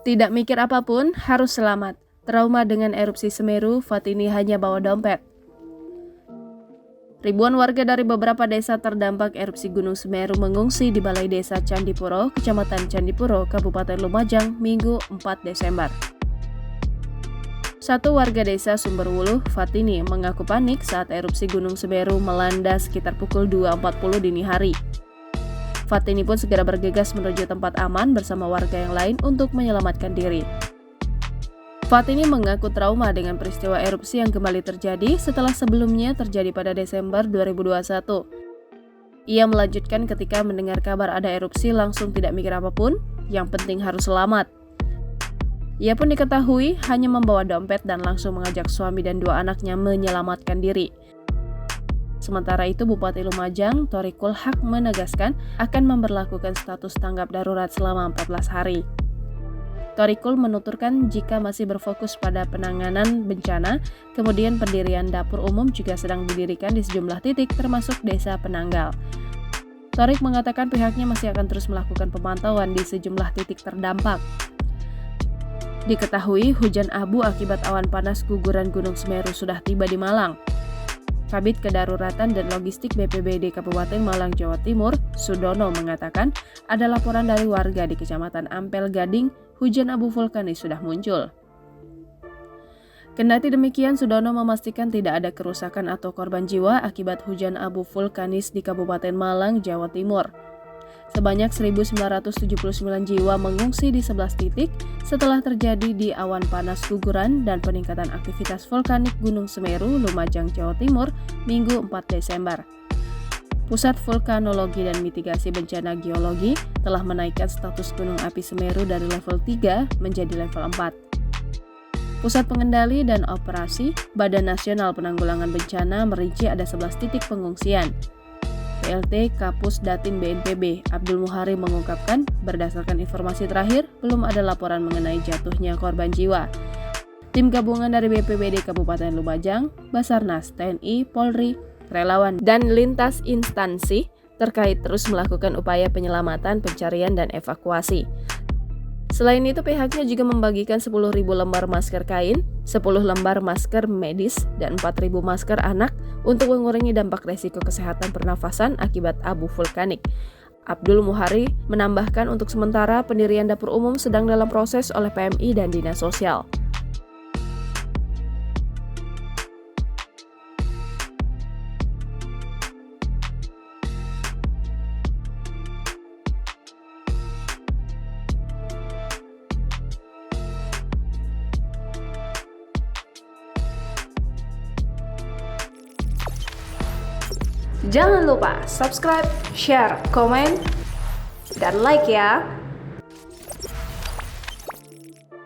Tidak mikir apapun, harus selamat. Trauma dengan erupsi Semeru, Fatini hanya bawa dompet. Ribuan warga dari beberapa desa terdampak erupsi Gunung Semeru mengungsi di Balai Desa Candipuro, Kecamatan Candipuro, Kabupaten Lumajang, Minggu 4 Desember. Satu warga desa Sumberwuluh, Fatini, mengaku panik saat erupsi Gunung Semeru melanda sekitar pukul 2.40 dini hari. Fatini pun segera bergegas menuju tempat aman bersama warga yang lain untuk menyelamatkan diri. Fatini mengaku trauma dengan peristiwa erupsi yang kembali terjadi setelah sebelumnya terjadi pada Desember 2021. Ia melanjutkan ketika mendengar kabar ada erupsi langsung tidak mikir apapun, yang penting harus selamat. Ia pun diketahui hanya membawa dompet dan langsung mengajak suami dan dua anaknya menyelamatkan diri. Sementara itu, Bupati Lumajang, Thorikul Haq menegaskan akan memberlakukan status tanggap darurat selama 14 hari. Thorikul menuturkan jika masih berfokus pada penanganan bencana, kemudian pendirian dapur umum juga sedang didirikan di sejumlah titik termasuk Desa Penanggal. Thorik mengatakan pihaknya masih akan terus melakukan pemantauan di sejumlah titik terdampak. Diketahui hujan abu akibat awan panas guguran Gunung Semeru sudah tiba di Malang. Kabid Kedaruratan dan Logistik BPBD Kabupaten Malang, Jawa Timur, Sudono mengatakan ada laporan dari warga di Kecamatan Ampel Gading, hujan abu vulkanis sudah muncul. Kendati demikian, Sudono memastikan tidak ada kerusakan atau korban jiwa akibat hujan abu vulkanis di Kabupaten Malang, Jawa Timur. Sebanyak 1.979 jiwa mengungsi di 11 titik setelah terjadi di awan panas guguran dan peningkatan aktivitas vulkanik Gunung Semeru, Lumajang, Jawa Timur, Minggu 4 Desember. Pusat Vulkanologi dan Mitigasi Bencana Geologi telah menaikkan status Gunung Api Semeru dari level 3 menjadi level 4. Pusat Pengendali dan Operasi Badan Nasional Penanggulangan Bencana merinci ada 11 titik pengungsian. PLT Kapus Datin BNPB Abdul Muhari mengungkapkan, berdasarkan informasi terakhir, belum ada laporan mengenai jatuhnya korban jiwa. Tim gabungan dari BPBD Kabupaten Lumajang, Basarnas, TNI, Polri, relawan, dan lintas instansi terkait terus melakukan upaya penyelamatan, pencarian, dan evakuasi. Selain itu, pihaknya juga membagikan 10.000 lembar masker kain, 10 lembar masker medis, dan 4.000 masker anak untuk mengurangi dampak resiko kesehatan pernafasan akibat abu vulkanik. Abdul Muhari menambahkan untuk sementara pendirian dapur umum sedang dalam proses oleh PMI dan Dinas Sosial. Jangan lupa subscribe, share, komen, dan like ya!